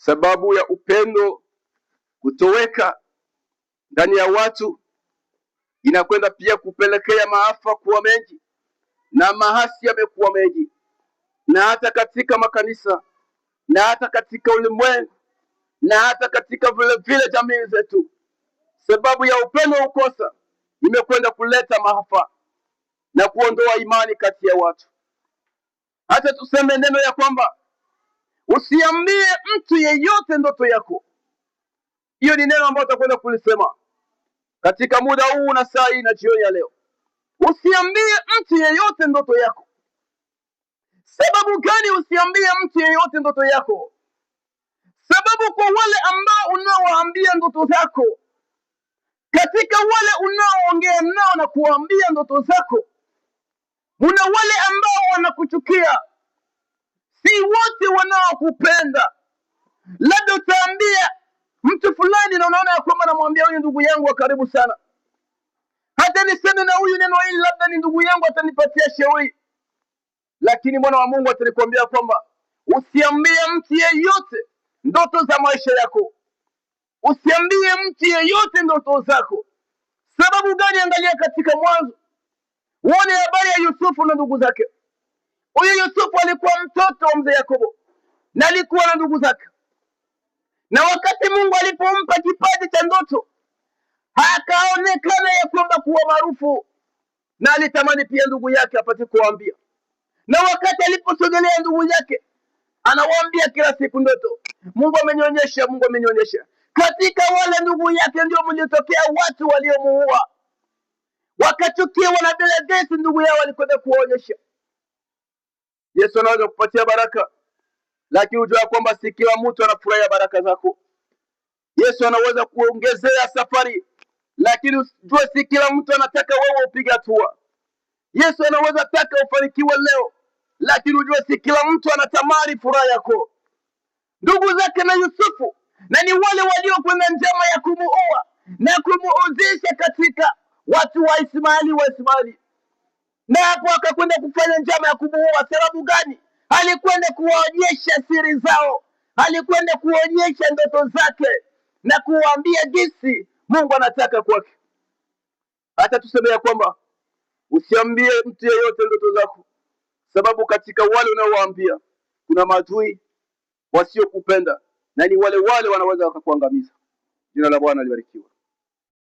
sababu ya upendo kutoweka ndani ya watu, inakwenda pia kupelekea maafa kuwa mengi na mahasi yamekuwa mengi, na hata katika makanisa na hata katika ulimwengu na hata katika vile jamii zetu, sababu ya upendo ukosa imekwenda kuleta maafa na kuondoa imani kati ya watu. Hata tuseme neno ya kwamba usiambie mtu yeyote ndoto yako. Hiyo ni neno ambalo utakwenda kulisema katika muda huu na saa hii na jioni ya leo. Usiambie mtu yeyote ndoto yako. Sababu gani usiambie mtu yeyote ndoto yako? Sababu kwa wale ambao unaowaambia ndoto zako, katika wale unaoongea nao na kuambia ndoto zako, kuna wale ambao wanakuchukia. Si wote wanaokupenda. Labda utaambia mtu fulani na unaona ya kwamba namwambia huyu ndugu yangu wa karibu sana, hata niseme na huyu neno hili labda ni ndugu yangu atanipatia shauri, lakini mwana wa Mungu atanikwambia kwamba usiambie mtu yeyote ndoto za maisha yako. Usiambie mtu yeyote ndoto zako. Sababu gani? Angalia katika Mwanzo uone habari ya Yusufu na ndugu zake. Huyu Yusufu alikuwa mtoto wa mzee Yakobo na alikuwa na ndugu zake, na wakati Mungu alipompa kipaji cha ndoto, akaonekana ya kwamba kuwa maarufu, na alitamani pia ndugu yake apate kuambia. Na wakati aliposogelea ndugu yake, anawaambia kila siku ndoto, Mungu amenionyesha, Mungu amenionyesha. Katika wale ndugu yake ndio mlitokea watu waliomuua, wakachukiwa na Beledesi ndugu yao walikwenda kuonyesha. Yesu anaweza kupatia baraka, lakini ujua kwamba si kila mtu anafurahia baraka zako. Yesu anaweza kuongezea safari, lakini ujue si kila mtu anataka wewe upige hatua. Yesu anaweza taka ufanikiwe leo, lakini ujue si kila mtu anatamani furaha yako. Ndugu zake na Yusufu na ni wale waliokwenda njama ya kumuua na kumuuzisha katika watu wa Ismaili. Na hapo akakwenda kufanya njama ya kumuua. Sababu gani? Alikwenda kuwaonyesha siri zao, alikwenda kuonyesha ndoto zake na kuwaambia jinsi Mungu anataka kwake. Hata tusemea kwamba usiambie mtu yeyote ndoto zako, sababu katika wale unaowaambia kuna maadui wasiokupenda, na ni wale wanaweza wakakuangamiza. Jina la Bwana libarikiwe.